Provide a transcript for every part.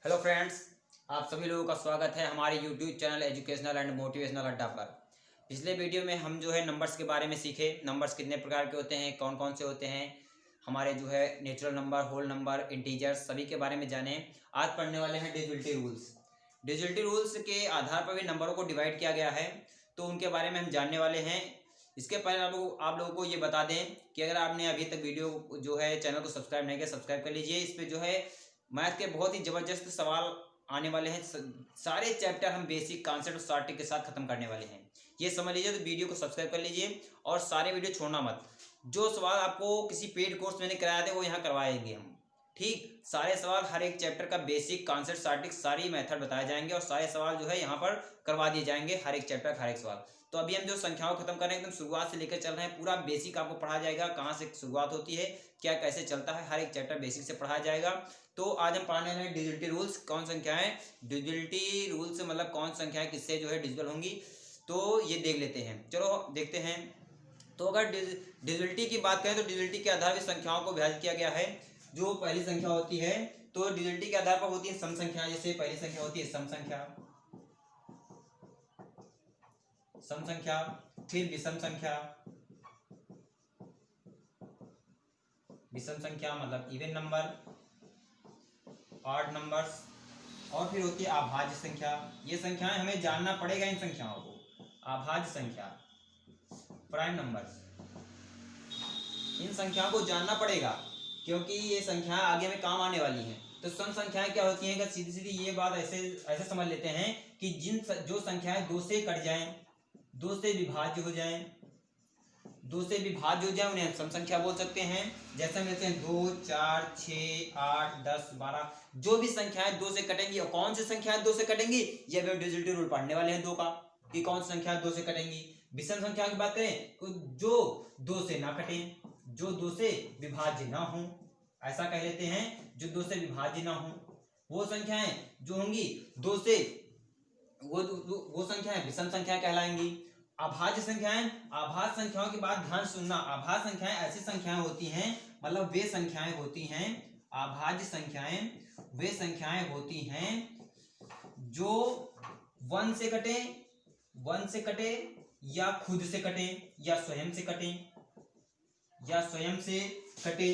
Hello friends, आप सभी लोगों का स्वागत है हमारे YouTube channel educational and motivational अड्डा पर। पिछले वीडियो में हम जो है नंबर्स के बारे में सीखे। नंबर्स कितने प्रकार के होते हैं, कौन कौन से होते हैं, हमारे जो है natural number, whole number, integers, सभी के बारे में जाने। आज पढ़ने वाले हैं डिजिटल रूल्स। डिजिटल रूल्स के आधार पर भी नंबरों को डिवाइड किया गया है, तो उनके बारे में हम जानने वाले हैं। इसके पहले आप लोगों को ये बता दें कि अगर आपने अभी तक वीडियो जो है चैनल को सब्सक्राइब नहीं किया, सब्सक्राइब कर लीजिए। इस पर जो है मैथ के बहुत ही ज़बरदस्त सवाल आने वाले हैं। सारे चैप्टर हम बेसिक कॉन्सेप्ट और शॉर्ट ट्रिक के साथ खत्म करने वाले हैं, ये समझ लीजिए। तो वीडियो को सब्सक्राइब कर लीजिए और सारे वीडियो छोड़ना मत। जो सवाल आपको किसी पेड कोर्स में कराया थे वो यहाँ करवाएंगे हम। ठीक, सारे सवाल हर एक चैप्टर का बेसिक कॉन्सेप्ट, शॉर्ट ट्रिक, सारी मेथड बताए जाएंगे और सारे सवाल जो है यहाँ पर करवा दिए जाएंगे। हर एक चैप्टर का हर एक सवाल। तो अभी हम जो संख्याओं खत्म कर रहे हैं, एकदम शुरुआत से लेकर चल रहे हैं। पूरा बेसिक आपको पढ़ा जाएगा, कहाँ से शुरुआत होती है, क्या कैसे चलता है, हर एक चैप्टर बेसिक से पढ़ाया जाएगा। तो आज हम पढ़ने वाले हैं डिजिटल रूल्स। कौन संख्याएं डिजिटल रूल्स मतलब कौन संख्याएं किससे जो है डिजिटल होंगी, तो ये देख लेते हैं। चलो देखते हैं। तो अगर डिजिटलिटी की बात करें तो डिजिटलिटी के आधार पर संख्याओं को विभाजित किया गया है। जो पहली संख्या होती है तो डिजिटलिटी के आधार पर होती है सम संख्या। जैसे पहली संख्या होती है सम संख्या, सम संख्या, फिर विषम संख्या, विषम संख्या मतलब इवन नंबर, ऑड नंबर्स, और फिर होती है अभाज्य संख्या। ये संख्याएं हमें जानना पड़ेगा, इन संख्याओं को। अभाज्य संख्या, प्राइम नंबर्स, इन संख्याओं को जानना पड़ेगा क्योंकि ये संख्याएं आगे में काम आने वाली हैं। तो सम संख्याएं क्या होती हैं? सीधी सीधी ये बात ऐसे समझ लेते हैं कि जो संख्याएं दो से कट जाएं, दो से विभाज्य हो जाएं, दो से विभाज्य हो जाए, उन्हें हम सम संख्या बोल सकते हैं। जैसे हम लेते हैं 2, 4, 6, 8, 10, 12। जो भी संख्याएं दो से कटेंगी, और कौन सी संख्याएं दो से कटेंगी, ये भी डिजिटल रूल पढ़ने वाले हैं दो का, कि कौन सी संख्याएं दो से कटेंगी। विषम संख्या की बात करें तो जो दो से ना कटें, जो दो से विभाज्य ना हो, ऐसा कह लेते हैं, जो दो से विभाज्य ना हो, वो संख्याएं जो होंगी दो से, वो संख्याएं विषम संख्या कहलाएंगी। अभाज्य संख्याएं, अभाज्य संख्याओं की बात ध्यान सुनना। अभाज्य संख्याएं ऐसी संख्याएं होती हैं, मतलब वे संख्याएं होती हैं, अभाज्य संख्याएं वे संख्याएं होती हैं जो 1 से कटे, 1 से कटे, या खुद से कटे, या स्वयं से कटे, या स्वयं से कटे,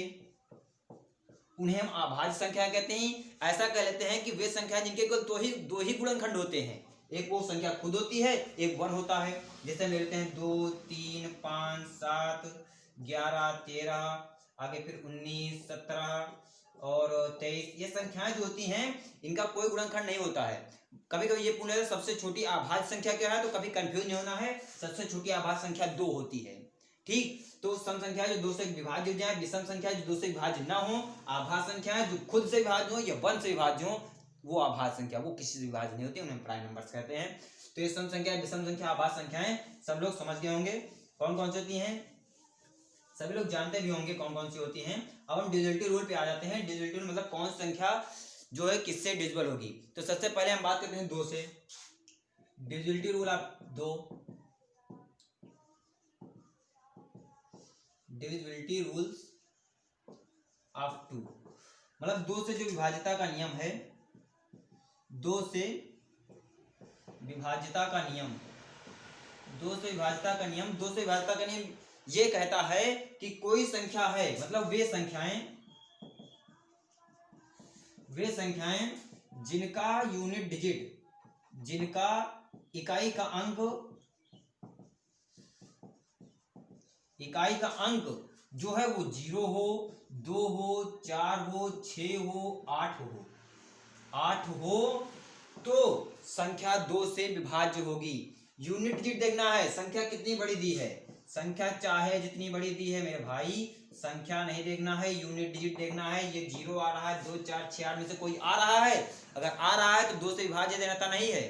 उन्हें हम अभाज्य संख्या कहते हैं। ऐसा कह लेते हैं कि वे संख्या जिनके केवल दो ही गुणनखंड होते हैं। एक वो संख्या खुद होती है, एक 1 होता है। जैसे मिलते हैं 2, 3, 5, 7, 11, 13, आगे फिर 19, 17 और 23। ये संख्याएं जो होती हैं इनका कोई गुणनखंड नहीं होता है। कभी कभी ये पूछा जाता है सबसे छोटी अभाज्य संख्या क्या है, तो कभी कंफ्यूज नहीं होना है। सबसे छोटी अभाज्य संख्या 2 होती है। ठीक, तो सम संख्या जो दो से विभाज्य हो जाए, विषम संख्या जो दो से विभाज्य ना हो, अभाज्य संख्या जो खुद से विभाज्य हो या 1 से विभाज्य हो, वो अभाज्य संख्या, वो किसी से विभाज्य नहीं होती, उन्हें प्राइम नंबर्स कहते हैं। तो ये सम संख्या, विषम संख्या, अभाज्य संख्याएं सब लोग समझ गए होंगे कौन कौन सी होती हैं। सभी लोग जानते भी होंगे कौन कौन सी होती हैं। अब हम डिजिटल रूल पे आ जाते हैं। डिजिटल रूल मतलब कौन संख्या जो है किससे डिविजिबल होगी। तो सबसे पहले हम बात करते हैं 2 से। डिजिटल रूल आप 2, डिविजिबिलिटी रूल्स ऑफ 2, मतलब 2 से जो विभाज्यता का नियम है, 2 से विभाज्यता का नियम, 2 से विभाज्यता का नियम, 2 से विभाज्यता का नियम ये कहता है कि कोई संख्या है, मतलब वे संख्याएं जिनका यूनिट डिजिट, जिनका इकाई का अंक जो है वो 0 हो, 2 हो, 4 हो, 6 हो, 8 हो, तो संख्या 2 से विभाज्य होगी। यूनिट डिजिट देखना है, संख्या कितनी बड़ी दी है। संख्या चाहे जितनी बड़ी दी है मेरे भाई, संख्या नहीं देखना है, यूनिट डिजिट देखना है। ये 0 आ रहा है, 2, 4, 6, 8 में से कोई आ रहा है, अगर आ रहा है तो 2 से विभाज्य देना नहीं है।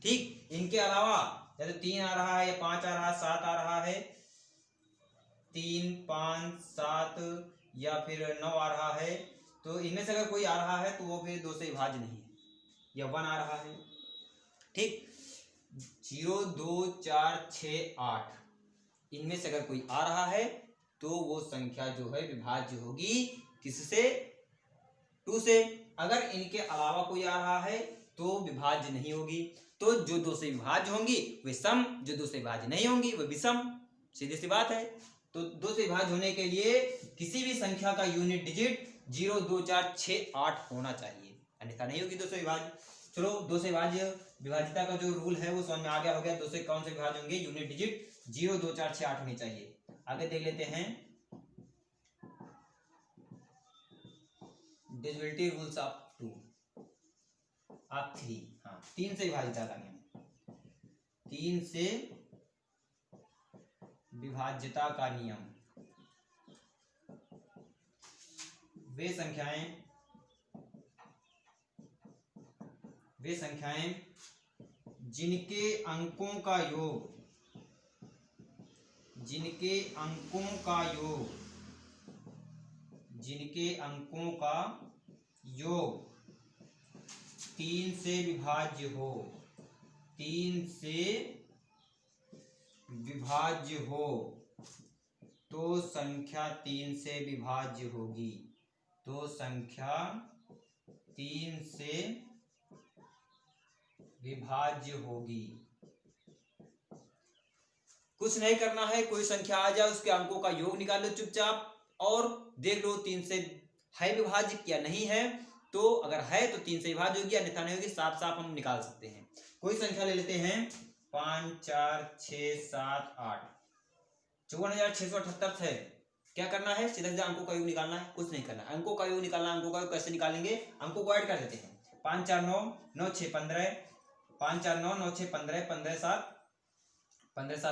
ठीक, इनके अलावा जैसे 3 आ रहा है, या 5 आ रहा है, 7 आ रहा है, 3, 5, 7 या फिर 9 आ रहा है, तो इनमें से अगर कोई आ रहा है तो वो फिर 2 से विभाज्य नहीं है। या 1 आ रहा है, ठीक, 0, 2, 4, 6, 8, इनमें से अगर कोई आ रहा है तो वो संख्या जो है विभाज्य होगी किससे? 2 से। अगर इनके अलावा कोई आ रहा है तो विभाज्य नहीं होगी। तो जो दो से विभाज्य होंगी वे सम, जो दो से विभाज्य नहीं होंगी वे विषम। सीधी सी बात है। तो दो से विभाज्य होने के लिए किसी भी संख्या का यूनिट डिजिट 0, 2, 4, 6, 8 होना चाहिए, अन्यथा नहीं होगी दो से विभाज्य। चलो दो से विभाज्य विभाज्यता का जो रूल है वो समझ में आ गया हो गया। दो से कौन से विभाज्य होंगे, यूनिट डिजिट 0, 2, 4, 6, 8 होनी चाहिए। आगे देख लेते हैं डिविजिबिलिटी रूल्स ऑफ 2 ऑफ 3। हाँ, 3 से विभाज्यता का नियम, 3 से विभाज्यता का नियम। वे संख्याएं जिनके अंकों का योग 3 से विभाज्य हो, 3 से विभाज्य हो तो संख्या 3 से विभाज्य होगी। तो संख्या 3 से विभाज्य होगी। कुछ नहीं करना है, कोई संख्या आ जाए उसके अंकों का योग निकाल लो चुपचाप और देख लो 3 से है विभाज्य या नहीं है। तो अगर है तो 3 से विभाज्य होगी, अन्यथा नहीं होगी। साफ साफ हम निकाल सकते हैं। कोई संख्या ले लेते हैं 5, 4, 6, 7, 8, 54,678 है। क्या करना है, सीधा सीधा अंकों का योग निकालना है, कुछ नहीं करना। अंकों का योग निकालना, अंकों का योग कैसे निकालेंगे, अंकों को ऐड कर देते हैं। 5, 4, 9, 9, 6, 15, 5, 4, 9, 9, 6, 15, 15, 7, 22,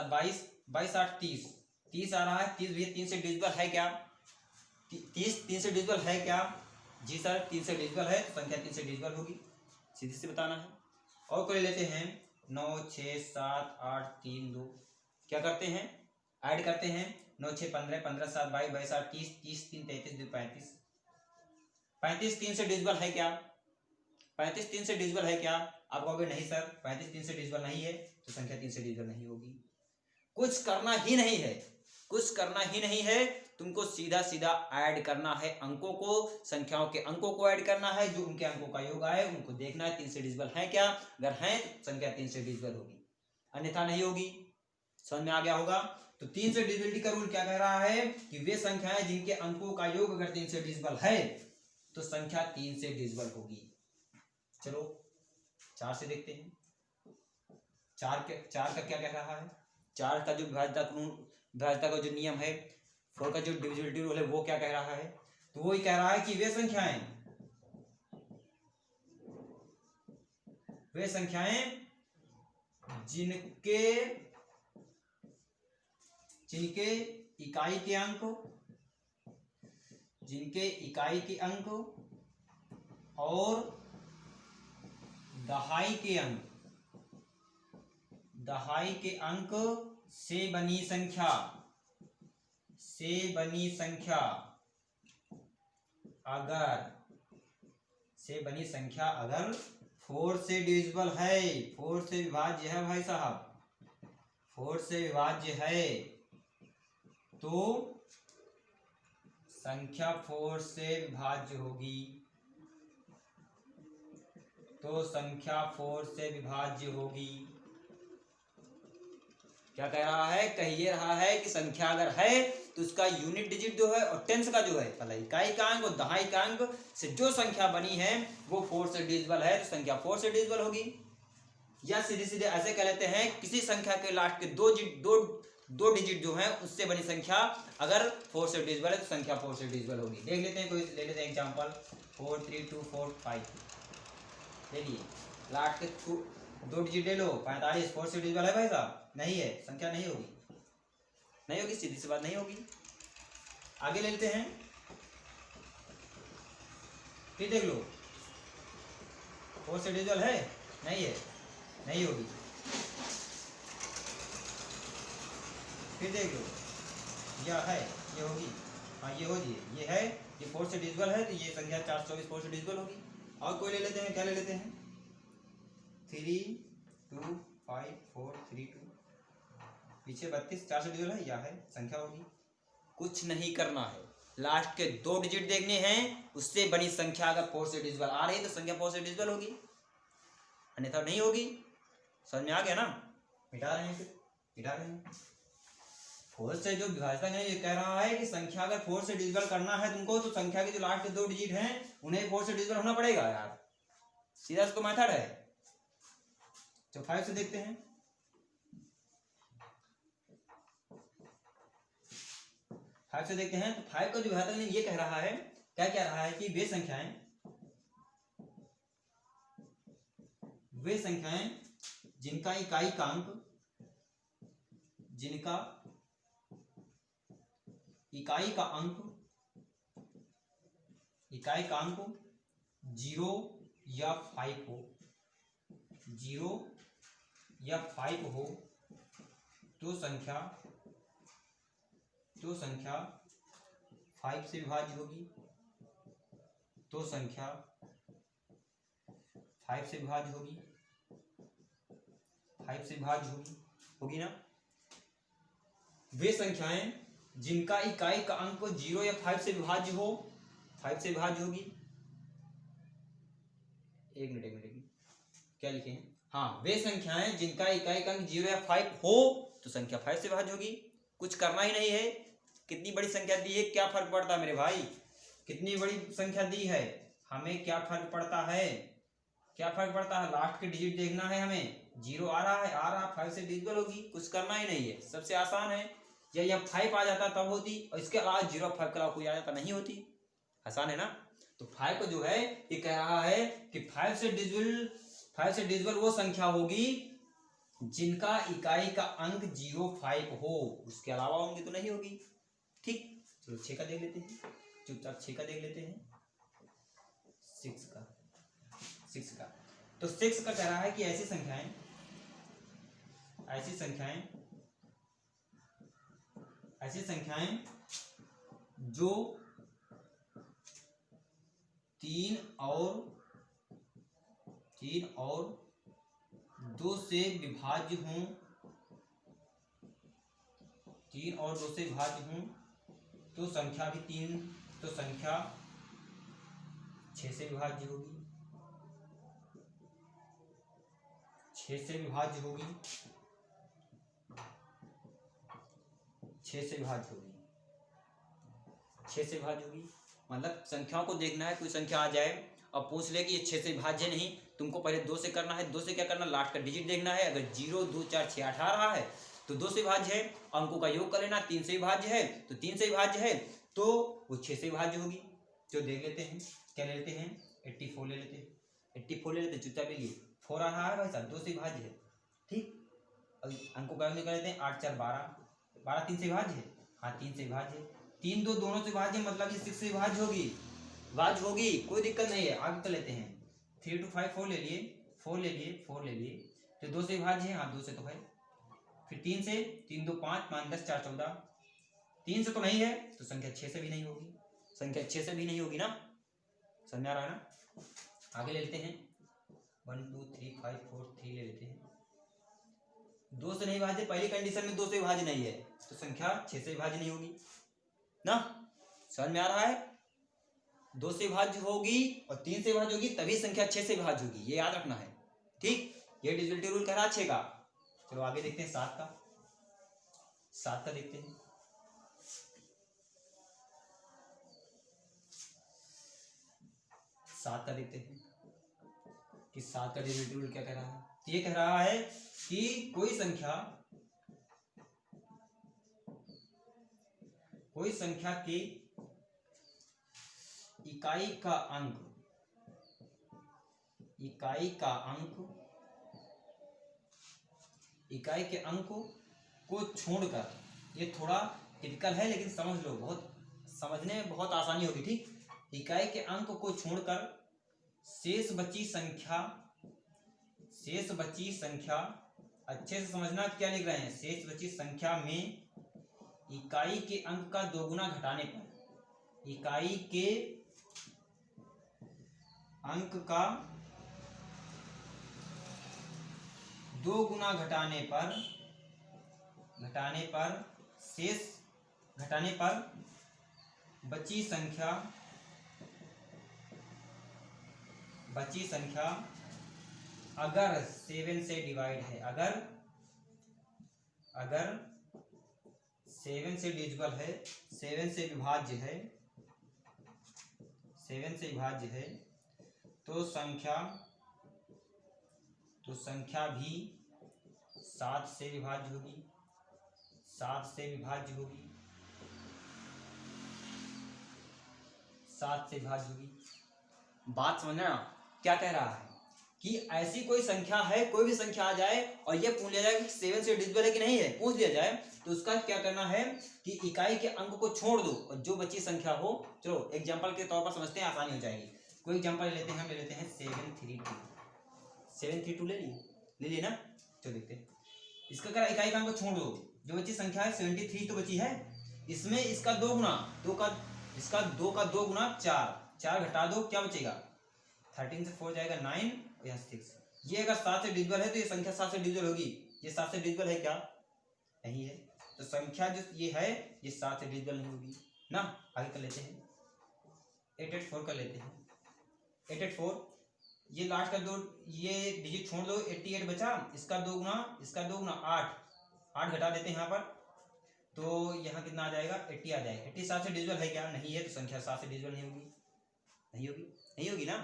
22, 8, 30, 30 आ रहा है। 30 भी 3 से डिविजिबल है क्या, 30 3 से डिविजिबल है क्या? जी सर 3 से डिविजिबल है, तो संख्या 3 से डिविजिबल होगी, सीधे से बताना है। और कोई लेते हैं 9, 6, 7, 8, 3, 2, क्या करते हैं, ऐड करते हैं। 9, 6, 15, 15, 7, 22, 22, 8, 30, 30, 3, 33, 2, 35, 35 3 से डिविजिबल है क्या, 35 3 से डिविजिबल है क्या? आप कहोगे नहीं सर 35 3 से डिविजिबल नहीं है, तो संख्या 3 से डिविजिबल नहीं होगी। कुछ करना ही नहीं है, कुछ करना ही नहीं है, तुमको सीधा सीधा ऐड करना है अंकों को, संख्याओं के अंकों को ऐड करना है। जो उनके अंकों का योग आए उनको देखना है 3 से डिविजिबल है क्या। अगर है तो संख्या 3 से डिविजिबल होगी, अन्यथा नहीं होगी। समझ में आ गया होगा। तो 3 से डिविजिबिलिटी का रूल क्या कह रहा है कि वे संख्याएं जिनके अंकों का योग अगर 3 से डिविजिबल है तो संख्या 3 से डिविजिबल होगी। चलो 4 से देखते हैं। 4 का क्या कह रहा है, 4 का जो विभाज्यता का जो नियम है, 4 का जो डिविजिबिलिटी रूल है वो क्या कह रहा है, तो वो ही कह रहा है कि वे संख्याएं जिनके इकाई के अंक और दहाई के अंक से बनी संख्या अगर 4 से डिविजिबल है, 4 से विभाज्य है भाई साहब, 4 से विभाज्य है, तो संख्या 4 से विभाज्य होगी। तो संख्या 4 से विभाज्य होगी। क्या कह रहा है, कह ये रहा है कि संख्या अगर है तो उसका यूनिट डिजिट जो है और टेंस का जो है पहला इकाई का अंक और दहाई का अंक से जो संख्या बनी है वो 4 से डिविजिबल है, तो संख्या 4 से डिविजिबल होगी। या सीधे सीधे ऐसे कह लेते हैं, किसी संख्या के लास्ट के दो डिजिट जो है उससे बनी संख्या अगर 4 से डिविजिबल है तो संख्या 4 से डिविजिबल होगी। देख लेते हैं, कोई ले लेते हैं एग्जांपल 4, 3, 2, 4, 5 ले लिए, लास्ट के 2 डिजिट ले लो। 45 4 से डिविजिबल है भाई साहब, नहीं है, संख्या नहीं होगी, सीधी सी बात नहीं होगी। आगे ले लेते हैं, फिर देख लो 4 से डिविजिबल है, नहीं है, नहीं होगी। फिर देख लो, यह है, ये होगी, हाँ ये होगी, ये है, ये 4 से डिविजिबल है, तो ये संख्या 424 4 से डिविजिबल होगी। और कोई ले लेते हैं, क्या ले लेते हैं 3, 2, 5, 4, 3, 2, पीछे 32 4 से डिविजिबल है, यह है, संख्या होगी। कुछ नहीं करना है, लास्ट के 2 डिजिट देखने हैं, उससे बनी संख्या अगर 4 से डिविजिबल आ रही है तो संख्या 4 से डिविजिबल होगी, अन्यथा नहीं होगी। समझ में आ गया ना? मिटा रहे हैं, फिर मिटा रहे हैं। 4 से जो विभाजक है ये कह रहा है कि संख्या अगर 4 से डिविजिबल करना है तुमको, तो संख्या के जो लास्ट के 2 डिजिट हैं उन्हें 4 से डिविजिबल होना पड़ेगा यार, सीधा इसको मेथड है। तो 5 से देखते हैं। 5 से देखते हैं। तो 5 का जो विभाजक है ये कह रहा है, क्या कह रहा है कि वे संख्याएं जिनका इकाई का अंक, जिनका इकाई का अंक 0 या 5 हो, 0 या 5 हो, तो संख्या 5 से विभाज्य होगी, तो संख्या 5 से विभाज्य होगी, 5 से विभाज्य होगी ना। वे संख्याएं जिनका इकाई का अंक 0 या 5 से विभाज्य हो, 5 से विभाज्य होगी। एक मिनट क्या लिखे हैं? हाँ, वे संख्याएं जिनका इकाई का अंक 0 या 5 हो तो संख्या 5 से विभाज्य होगी। कुछ करना ही नहीं है। कितनी बड़ी संख्या दी है, क्या फर्क पड़ता है मेरे भाई? कितनी बड़ी संख्या दी है, हमें क्या फर्क पड़ता है? क्या फर्क पड़ता है? लास्ट के डिजिट देखना है हमें। 0 आ रहा 5 से डिविजिबल होगी, कुछ करना ही नहीं है, सबसे आसान है। या यहाँ 5 आ जाता तब होती, और इसके अलावा 0 5 के अलावा कोई आ जाता नहीं होती। आसान है ना? तो 5 को जो है ये कह रहा है कि 5 से डिविजिबल वो संख्या होगी जिनका इकाई का अंक 0 5 हो, उसके अलावा होंगी तो नहीं होगी। ठीक, चलो 6 का देख लेते हैं, चुपचाप 6 का देख लेते हैं। 6 का तो 6 का कह रहा है कि ऐसी संख्याएं जो 3 और 2 से विभाज्य हों, 3 और 2 से विभाज्य हों, तो संख्या भी 3, तो संख्या 6 से विभाज्य होगी, 6 से विभाज्य होगी, 6 से विभाज्य होगी, 6 से विभाज्य होगी। मतलब संख्याओं को देखना है, कोई संख्या आ जाए और पूछ ले कि ये 6 से विभाज्य नहीं, तुमको पहले 2 से करना है। 2 से क्या करना? लास्ट का डिजिट देखना है। अगर 0 2 4 6 8 आ रहा है तो 2 से विभाज्य है। अंकों का योग कर लेना, 3 से विभाज्य है तो 3 से विभाज्य है, तो वो 6 से विभाज्य होगी। तो देख लेते हैं, क्या ले लेते हैं? 84 ले लेते हैं, 84 ले लेते हैं, चुपचाप ले लिए। 4 आ रहा है भाई साहब, 2 से विभाज्य है। ठीक, अंकों का योग कर लेते हैं। 8 4 12, 12 3 से विभाज्य है। हाँ 3 से विभाज्य है। 3 2 दोनों से विभाज्य, मतलब ये 6 से विभाज्य होगी, कोई दिक्कत नहीं है। आगे कर लेते हैं। 3 2 5 4 ले लिए, 4 ले लिए, तो 2 से विभाज्य है। हाँ 2 से तो है। फिर 3 से, 3 2 5 5 10 4 14, 3 से तो नहीं है, तो संख्या 6 से भी नहीं होगी, संख्या 6 से भी नहीं होगी ना। समझ आ रहा है ना? आगे ले लेते हैं। 1 2 3 5 4 3 ले लेते हैं। 2 से नहीं विभाज्य, पहली कंडीशन में 2 से विभाज्य नहीं है, तो संख्या 6 से विभाज्य नहीं होगी ना। समझ में आ रहा है? 2 से विभाज्य होगी और 3 से विभाज्य होगी, तभी संख्या 6 से विभाज्य होगी, ये याद रखना है। ठीक, ये डिविजिबिलिटी रूल कह रहा है 6 का। चलो आगे देखते हैं 7 का। 7 का देखते हैं। 7 का देखते हैं कि 7 का डिविजिबिलिटी रूल क्या कह रहा है। ये कह रहा है कि कोई संख्या की इकाई का अंक इकाई के अंक को छोड़कर, ये थोड़ा टिपिकल है लेकिन समझ लो, बहुत समझने में बहुत आसानी होगी। ठीक, इकाई के अंक को छोड़कर शेष बची संख्या, अच्छे से समझना क्या लिख रहे हैं। शेष बची संख्या में इकाई के अंक का 2 गुना घटाने पर, इकाई के अंक का 2 गुना घटाने पर शेष बची संख्या अगर 7 से डिवाइड है, अगर 7 से डिविजिबल है, 7 से विभाज्य है, 7 से विभाज्य है, तो संख्या भी 7 से विभाज्य होगी, 7 से विभाज्य होगी, 7 से विभाज्य होगी। बात समझना क्या कह रहा है कि ऐसी कोई संख्या है, कोई भी संख्या आ जाए और ये पूछ लिया जाए कि 7 से डिविजिबल है कि नहीं है, पूछ लिया जाए, तो उसका क्या करना है कि इकाई के अंक को छोड़ दो और जो बची संख्या हो, चलो एग्जांपल के तौर पर समझते हैं, आसानी हो जाएगी। कोई एग्जांपल ले लेते हैं, हम ले लेते हैं 732 ले लिए ना। चलो देखते हैं इसका क्या, इकाई का अंक को छोड़ दो, जो बची संख्या है 73 तो बची है, इसमें इसका 2 गुना 2 का 2 गुना 4 घटा दो, क्या बचेगा, 13 से 4 जाएगा 9, यहाँ 6। ये अगर 7 से डिविजिबल है तो ये संख्या 7 से डिविजिबल होगी। ये 7 से डिविजिबल है क्या, नहीं है, तो संख्या जो ये है ये 7 से डिविजिबल नहीं होगी ना। आगे कर लेते हैं 884 कर लेते हैं। 884 ये लास्ट का 2 ये डिजिट छोड़ दो, 88 बचा, इसका 2 गुना 8 घटा देते हैं यहाँ पर, तो यहाँ कितना आ जाएगा, 80 आ जाएगा। 80 7 से डिविजिबल है क्या, नहीं है, तो संख्या 7 से डिविजिबल नहीं होगी ना।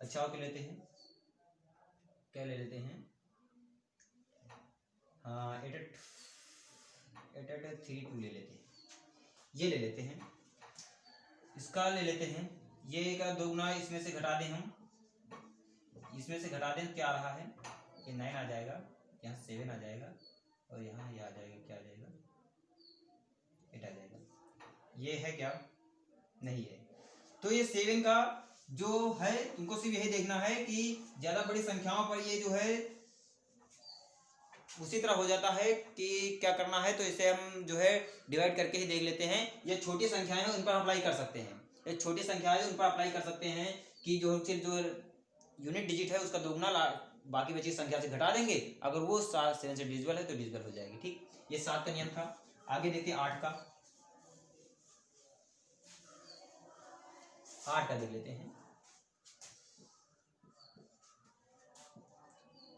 अच्छा और क्या लेते हैं, क्या ले लेते हैं, हाँ 8832 ले लेते हैं, ये ले लेते हैं, इसका ले लेते हैं, ये का 2 गुना इसमें से घटा दें, हम इसमें से घटा दें, क्या आ रहा है, ये 9 आ जाएगा, यहाँ 7 आ जाएगा और यहाँ ये आ जाएगा, क्या आ जाएगा, 8 आ जाएगा। ये है क्या, नहीं है। तो ये 7 का जो है तुमको सिर्फ यही देखना है कि ज्यादा बड़ी संख्याओं पर ये जो है उसी तरह हो जाता है कि क्या करना है, तो इसे हम जो है डिवाइड करके ही देख लेते हैं। ये छोटी संख्याएं हैं उन पर अप्लाई कर सकते हैं, ये छोटी संख्याएं उन पर अप्लाई कर सकते हैं कि जो यूनिट डिजिट है उसका 2 गुना बाकी बची संख्या से घटा देंगे, अगर वो 7 से डिविजिबल है तो डिविजिबल हो जाएगी। ठीक, ये 7 का नियम था। आगे देखते हैं 8 का देख लेते हैं।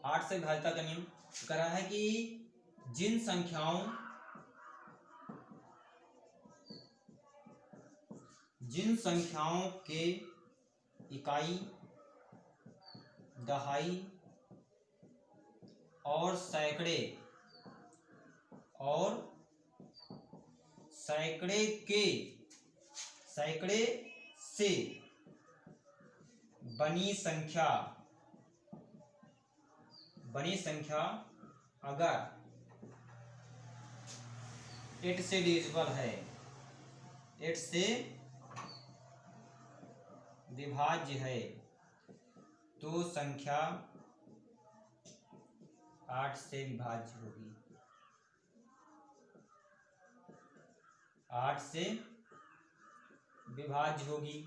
8 से विभाज्यता का नियम कह रहा है कि जिन संख्याओं के इकाई, दहाई और सैकड़े से बनी संख्या अगर 8 से डिविजिबल है, 8 से विभाज्य है, तो संख्या 8 से विभाज्य होगी, 8 से विभाज्य होगी।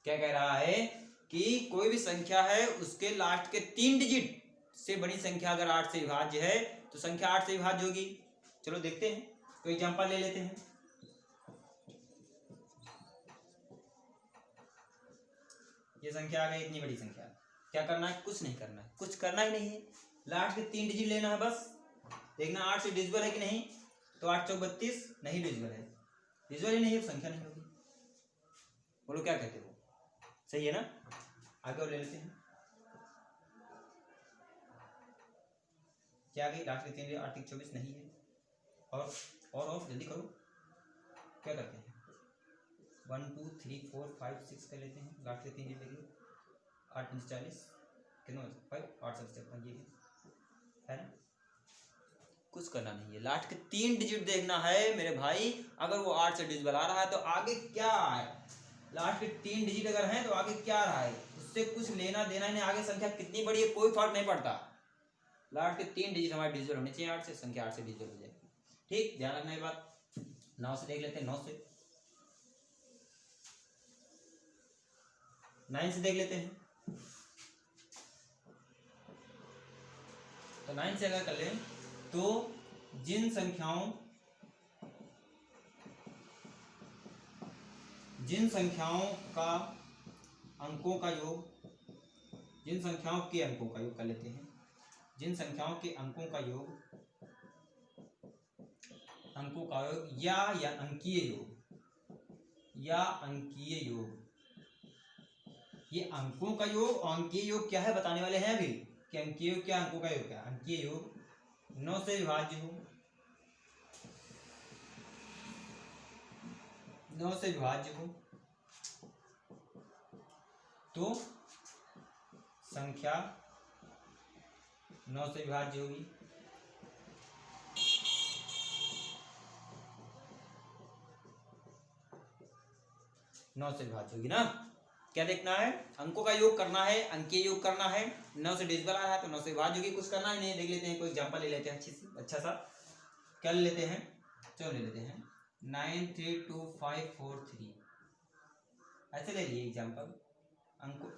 क्या कह रहा है कि कोई भी संख्या है उसके लास्ट के 3 डिजिट से बड़ी संख्या अगर 8 से विभाज्य है तो संख्या 8 से विभाज्य होगी। चलो देखते हैं, कोई एग्जांपल ले लेते हैं। ये संख्या आ गई, इतनी बड़ी संख्या, क्या करना है, कुछ नहीं करना है, कुछ करना ही नहीं है, लास्ट के 3 डिजिट लेना है, बस देखना 8 से डिविजिबल है कि नहीं, तो 8 चौक 32 नहीं डिविजिबल है, डिविजिबल ही नहीं है, संख्या नहीं होगी। बोलो क्या कहते हो, सही है ना। आगे और ले लेते हैं, क्या आ गई, लास्ट के 3 8 24 नहीं है, और जल्दी करो, क्या करते हैं, 1 2 3 4 5 6 कर लेते हैं, लास्ट के 3 डिजिट लेंगे, 8 5 40 कितना, 5 8 7 56, ये है ना। कुछ करना नहीं है, लास्ट के 3 डिजिट देखना है मेरे भाई, अगर वो 8 से डिविजिबल आ रहा है तो आगे क्या है, लास्ट के 3 डिजिट अगर हैं तो आगे क्या आ रहा है, उससे कुछ लेना देना नहीं, आगे संख्या कितनी बड़ी है कोई फर्क नहीं पड़ता, लास्ट के 3 डिजिट हमारे डिविजिबल होने चाहिए, 8 से संख्या 8 से डिविजिबल हो जाएगी। ठीक, ध्यान रखना ये बात। 9 से देख लेते हैं, 9 से 9 से देख लेते हैं। तो 9 से अगर कर लें तो जिन संख्याओं जिन संख्याओं का अंकों का योग, जिन संख्याओं के अंकों का योग कर लेते हैं, जिन संख्याओं के अंकों का योग, अंकों का योग या अंकीय योग, या अंकीय योग, ये अंकों का योग और अंकीय योग क्या है बताने वाले हैं अभी कि अंकीय योग क्या, अंकों का योग क्या। अंकीय योग 9 से विभाज्य हो, 9 से विभाज्य हो तो संख्या 9 से विभाज्य होगी। नौ से विभाज्य होगी ना। क्या देखना है, अंकों का योग करना है, अंकीय योग करना है। 9 से डिविजिबल आ रहा है तो 9 से विभाज्य होगी। कुछ करना ही नहीं, देख लेते हैं कोई एग्जांपल ले लेते हैं अच्छा सा। क्या ले लेते हैं, चलो ले लेते हैं 932543 ऐसे ले लिए एग्जांपल। अंकों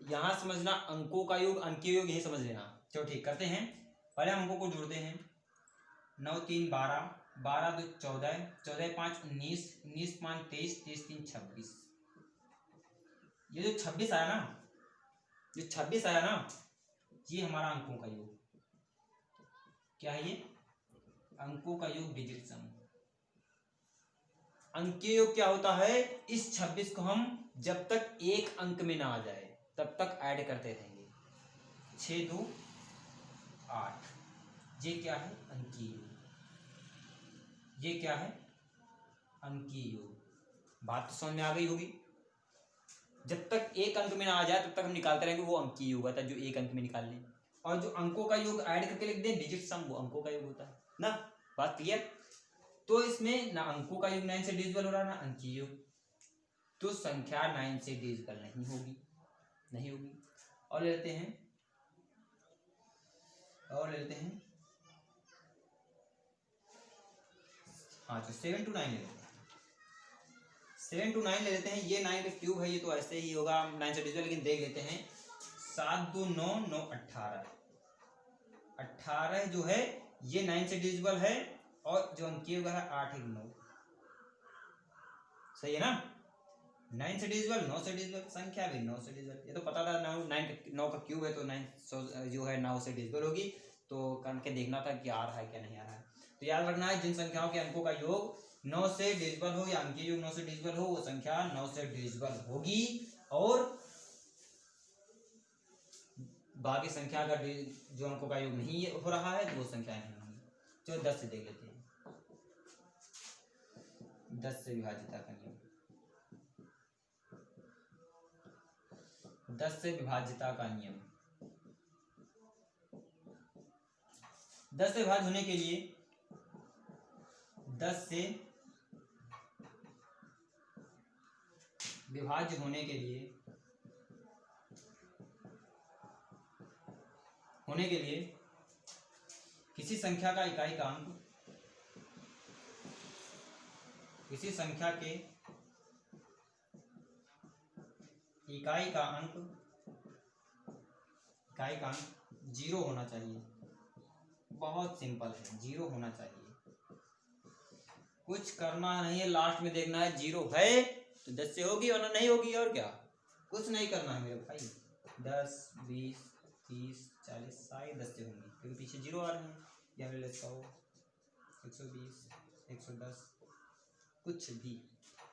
यहाँ समझना, अंकों का योग अंकीय योग यही समझ लेना। चलो ठीक करते हैं, पहले हम अंकों को जोड़ते हैं। 9 3 12, 12 2 14, 14 5 19, 19 5 23, 23 3 26। ये जो 26 आया ना, जो 26 आया ना, ये हमारा अंकों का योग। क्या है ये, अंकों का योग, डिजिट सम। अंकीय योग क्या होता है, इस 26 को हम जब तक एक अंक में ना आ जाए तब तक ऐड करते रहेंगे। 6 2 8, ये क्या है, अंकीय योग। ये क्या है, अंकीय योग। बात तो समझ में आ गई होगी। जब तक एक अंक में ना आ जाए तब तक हम निकालते रहेंगे, वो अंकीय योग होता है जो एक अंक में निकाल लें। और जो अंकों का योग ऐड करके लिख दें, डिजिट सम, वो अंकों का योग होता है ना। बात क्लियर। तो इसमें ना अंकों का योग 9 से डिविजिबल हो रहा है, ना अंकीय योग, तो संख्या 9 से डिविजिबल नहीं होगी, नहीं होगी। और ले लेते हैं, और ले लेते हैं, हाँ तो 7 to 9 ले लेते हैं। 7 to 9 ले लेते हैं। ये 9 का क्यूब है, ये तो ऐसे ही होगा 9 से डिविजिबल, लेकिन देख लेते हैं। 7 2 9 9 18, 18 जो है ये 9 से डिविजिबल है, और जो अंकीय योग है 8 1 9, सही है ना। 9 से डिविजिबल, 9 से डिविजिबल, संख्या भी 9 से डिविजिबल। ये तो पता था, 9 का क्यूब है तो 9 जो है 9 से डिविजिबल होगी। तो करके देखना था कि आ रहा है क्या नहीं आ रहा है। तो याद रखना है, जिन संख्याओं के अंकों का योग 9 से डिविजिबल हो या अंकीय योग 9 से डिविजिबल हो, वो संख्या 9 से डिविजिबल होगी। और बाकी संख्या का जो अंकों का योग नहीं हो रहा है तो वो संख्या नहीं होगी। चलो 10 से देख लेते हैं। 10 से विभाजिता का नियम, 10 से विभाजिता का नियम। 10 से विभाज्य होने के लिए, 10 से विभाज्य होने के लिए किसी संख्या का इकाई का अंक, किसी संख्या के इकाई का अंक 0 होना चाहिए। बहुत सिंपल है, 0 होना चाहिए। कुछ करना नहीं है, लास्ट में देखना है 0 है तो 10 से होगी वरना नहीं होगी। और क्या, कुछ नहीं करना है मेरे भाई। 10 20 30 40 सारे 10 से होंगी, क्योंकि पीछे 0 आ रहे हैं। या फिर 100 120 110, कुछ भी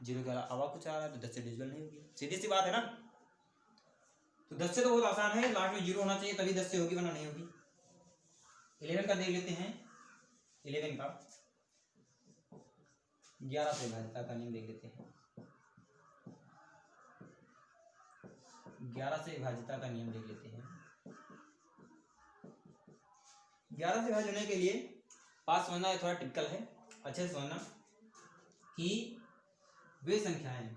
0 के अलावा कुछ आ रहा है तो 10 से डिविजिबल नहीं होगी। सीधी सी बात है ना। तो 10 से तो बहुत आसान है, लास्ट में 0 होना चाहिए तभी 10 से होगी वरना नहीं होगी। 11 का देख लेते हैं। 11 का 11 से विभाजिता का नियम देख लेते हैं। 11 से विभाजिता का नियम देख लेते हैं। 11 से विभाजित होने के लिए पास समझना है, थोड़ा टिपिकल है, अच्छे से समझना कि वे संख्याएं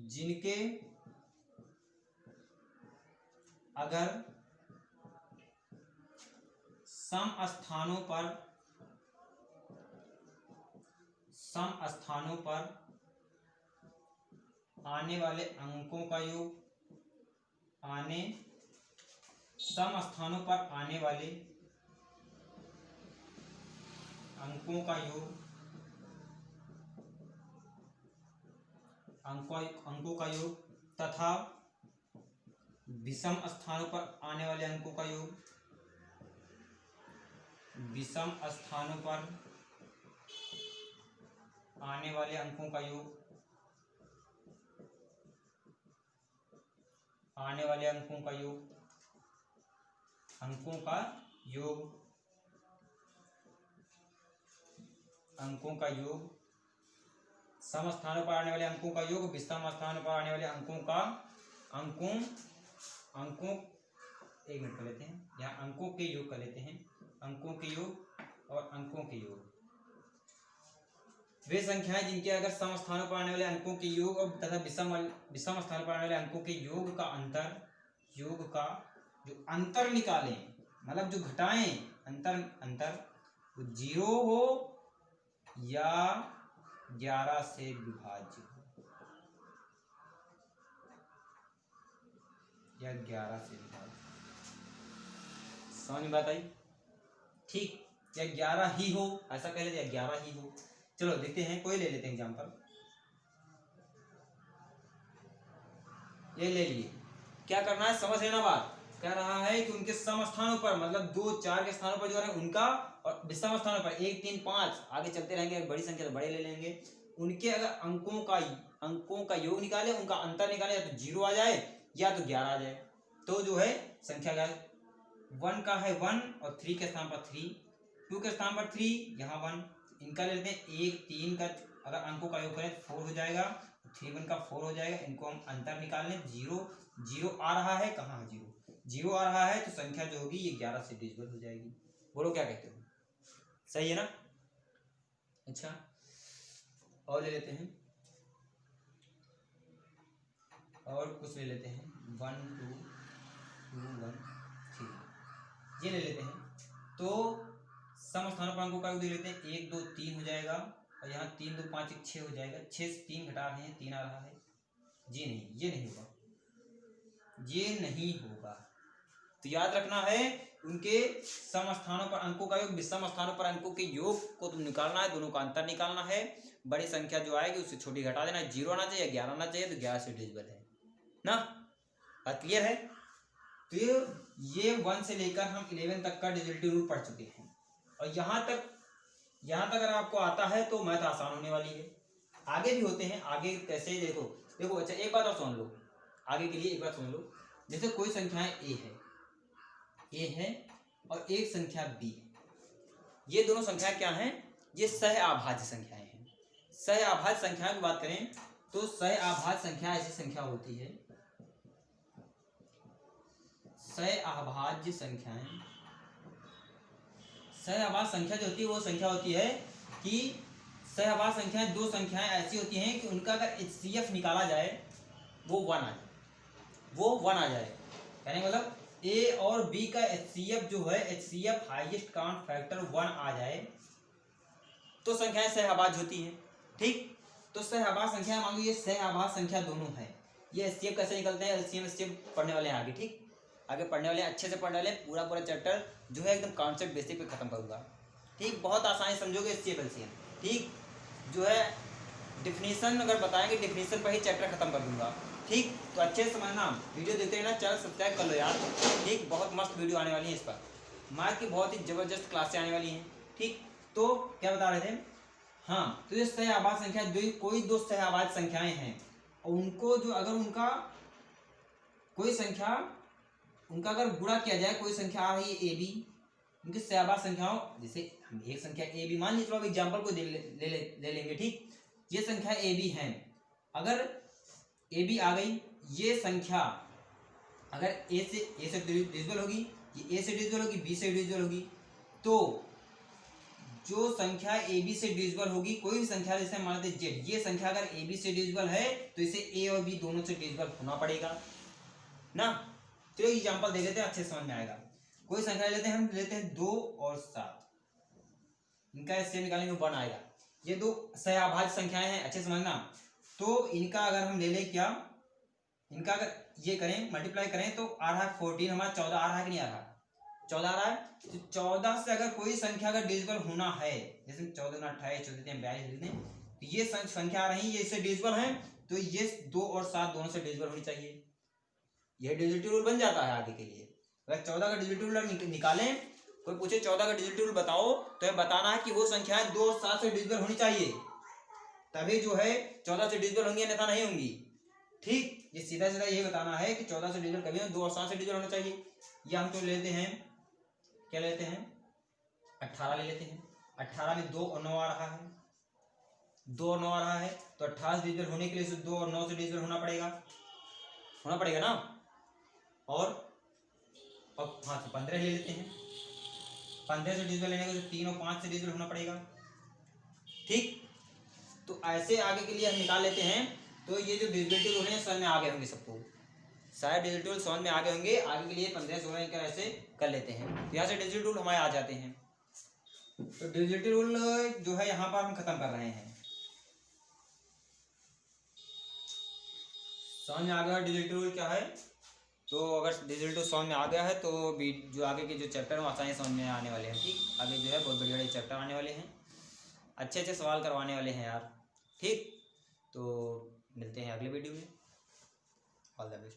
जिनके अगर सम स्थानों पर आने वाले अंकों का योग, सम स्थानों पर आने वाले अंकों का योग, अंकों का योग तथा विषम स्थानों पर आने वाले अंकों का योग, विषम स्थानों पर आने वाले अंकों का योग, आने वाले अंकों का योग, अंकों का योग, अंकों का योग, सम स्थानों पर आने वाले अंकों का योग, विषम स्थानों पर आने वाले अंकों का, अंकों एक मिनट कर लेते हैं, यहाँ अंकों के योग कर लेते हैं, अंकों के योग और अंकों के योग, वे संख्याएं जिनके अगर सम स्थानों पर आने वाले अंकों के योग और तथा विषम स्थानों पर आने वाले अंकों के योग का जो अंतर निकालें, मतलब जो घटाएं अंतर वो 0 हो या 11 से विभाज्य हो, या 11 से विभाज्य। समझ में बात आई? ठीक, या 11 ही हो, ऐसा कह लेते, या 11 ही हो। चलो देखते हैं, कोई ले लेते हैं एग्जांपल, ये ले लिए। क्या करना है, समझ लेना बात। कह रहा है कि उनके सम स्थानों पर, मतलब 2, 4 के स्थानों पर जो है उनका, और विषम स्थानों पर 1, 3, 5 आगे चलते रहेंगे, बड़ी संख्या तो बड़े ले लेंगे, उनके अगर अंकों का योग निकाले, उनका अंतर निकाले, या तो 0 आ जाए या तो 11 आ जाए, तो जो है संख्या क्या है, 1 का है 1 और 3 के स्थान पर 3, 2 के स्थान पर 3, यहाँ 1, इनका ले लेते हैं 1, 3 का अगर अंकों का योग करें तो 4 हो जाएगा, 3, 1 का 4 हो जाएगा, इनको हम अंतर निकाल लें, 0 आ रहा है, कहाँ है 0 आ रहा है, तो संख्या जो होगी ये 11 से डिविजिबल हो जाएगी। बोलो क्या कहते हो, सही है ना? अच्छा, और ले लेते हैं, और कुछ ले लेते हैं, 1, 2, 1, 3 ये ले लेते हैं। तो सम स्थानों पर अंकों का योग दे लेते हैं, 1, 2, 3 हो जाएगा, और यहाँ 3, 2, 5, 1, 6 हो जाएगा, 6 से 3 घटा रहे हैं, 3 आ रहा है, जी नहीं, ये नहीं होगा, ये नहीं होगा। तो याद रखना है, उनके सम स्थानों पर अंकों का योग, विषम स्थानों पर अंकों के योग को तुम निकालना है, दोनों का अंतर निकालना है, बड़ी संख्या जो आएगी उससे छोटी घटा देना है, 0 आना चाहिए, 11 आना चाहिए, तो 11 से डिविजिबल है ना। बात क्लियर है? तो ये 1 से लेकर हम 11 तक का डिविजिबिलिटी रूल पढ़ चुके हैं, और यहाँ तक अगर आपको आता है तो मैथ आसान होने वाली है। आगे भी होते हैं, आगे कैसे, देखो अच्छा एक बात और सुन लो, आगे के लिए एक बात सुन लो। जैसे कोई संख्याएं ए है और एक संख्या बी है, ये दोनों संख्याएं क्या हैं, ये सह आभाज्य संख्याएं हैं। सह आभाज्य संख्याओं की बात करें तो सह आभाज्य संख्या ऐसी संख्या होती है, सह आभाज्य संख्याएं, सह आभाज्य संख्या जो होती है वो संख्या होती है कि सह आभाज्य संख्याएं, दो संख्याएं ऐसी होती हैं कि उनका अगर HCF निकाला जाए वो 1 आ जाए, वो 1 आ जाए, यानी मतलब A और B का HCF जो है, HCF हाईएस्ट काउंट फैक्टर 1 आ जाए तो संख्याएं सह आभाज्य होती हैं। ठीक, तो सह आभाज्य संख्या मान लो ये सह आभाज्य संख्या दोनों है, ये HCF कैसे निकलते हैं, LCM HCF पढ़ने वाले हैं आगे, ठीक, आगे पढ़ने वाले अच्छे से पढ़ने वाले, पूरा चैप्टर जो है एकदम कॉन्सेप्ट बेसिक पे खत्म करूंगा। ठीक, बहुत आसानी समझोगे HCF LCM, ठीक, जो है डिफिनीशन अगर बताएंगे डिफिनीशन पर ही चैप्टर खत्म कर दूंगा। ठीक, तो अच्छे से समझना, वीडियो देखते रहना, चैनल सब्सक्राइब कर लो यार। ठीक, बहुत मस्त वीडियो आने वाली है इस पर, मैथ की बहुत ही जबरदस्त क्लासें आने वाली हैं। ठीक, तो क्या बता रहे थे, हाँ, तो ये सह आभाज्य संख्या, कोई दो सह आभाज्य संख्याएं हैं और उनको जो अगर उनका कोई संख्या, उनका अगर गुणा किया जाए, कोई संख्या आ रही है ए बी, उनकी सह आभाज्य संख्याओं, जैसे हम एक संख्या ए बी मान लीजिए, चलो एग्जाम्पल को ले लेंगे। ठीक, ये संख्या ए बी है, अगर ए बी आ गई, ये संख्या अगर ए से डिविजिबल होगी, ये ए से डिविजिबल होगी, बी से डिविजिबल होगी, तो जो संख्या ए बी से डिविजिबल होगी, कोई भी संख्या जैसे मान लेते जेड, ये संख्या अगर ए बी से डिविजिबल है तो इसे ए और बी दोनों से डिविजिबल होना पड़ेगा ना। तो एग्जांपल दे देते हैं, अच्छे समझ में आएगा। कोई संख्या लेते हैं, हम लेते हैं 2 और 7, इनका HCF निकालेंगे 1 आएगा। ये दो सह आभाज्य संख्याएं हैं, अच्छे समझना। तो इनका अगर हम ले लें, क्या इनका अगर ये करें, मल्टीप्लाई करें तो आ रहा है 14, हमारा 14 आ रहा है कि नहीं आ रहा, 14 आ रहा है, तो 14 से अगर कोई संख्या का डिविजिबल होना है, जैसे 14 × 28, 14 × 42 लिख दें, तो ये संख्या आ रही है, ये इससे डिविजिबल है, तो ये 2 और 7 दोनों से डिविजिबल होनी चाहिए। यह डिविजिबिलिटी रूल बन जाता है आगे के लिए। अगर 14 का डिविजिबिलिटी रूल निकालें, कोई पूछे 14 का डिविजिबिलिटी रूल बताओ, तो ये बताना है कि वो संख्या 2 और 7 से डिविजिबल होनी चाहिए, तभी जो है 14 से डिविजिबल होंगी, अन्यथा नहीं होंगी। ठीक, ये सीधा सीधा ये बताना है कि 14 से डिविजिबल कभी 2 और 7 से डिविजिबल होना चाहिए। ये हम तो लेते हैं, क्या लेते हैं, 18 ले लेते हैं। 18 में 2 और 9 आ रहा है, 2 और 9 आ रहा है, तो 18 डिविजिबल होने के लिए 2 और 9 से डिविजिबल होना पड़ेगा ना। और हाँ, तो 15 ले लेते हैं। 15 से डिविजिबल लेने के 3 और 5 से डिविजिबल होना पड़ेगा। ठीक, तो ऐसे आगे के लिए हम निकाल लेते हैं। तो ये जो डिविजिबिलिटी रूल है समझ में आ गए होंगे सबको, शायद डिविजिबिलिटी रूल समझ में आ गए होंगे। आगे के लिए 15, 16 का ऐसे कर लेते हैं, तो यहाँ से डिविजिबिलिटी रूल हमारे आ जाते हैं। तो डिविजिबिलिटी रूल जो है यहाँ पर हम खत्म कर रहे हैं। समझ में आ गया डिविजिबिलिटी रूल क्या है? तो अगर डिविजिबिलिटी रूल समझ में आ गया है तो जो आगे के जो चैप्टर हैं आसानी समझ में आने वाले हैं। ठीक, आगे जो है बहुत बड़े बड़े चैप्टर आने वाले हैं, अच्छे अच्छे सवाल करवाने वाले हैं यार। ठीक, तो मिलते हैं अगले वीडियो में। All the best.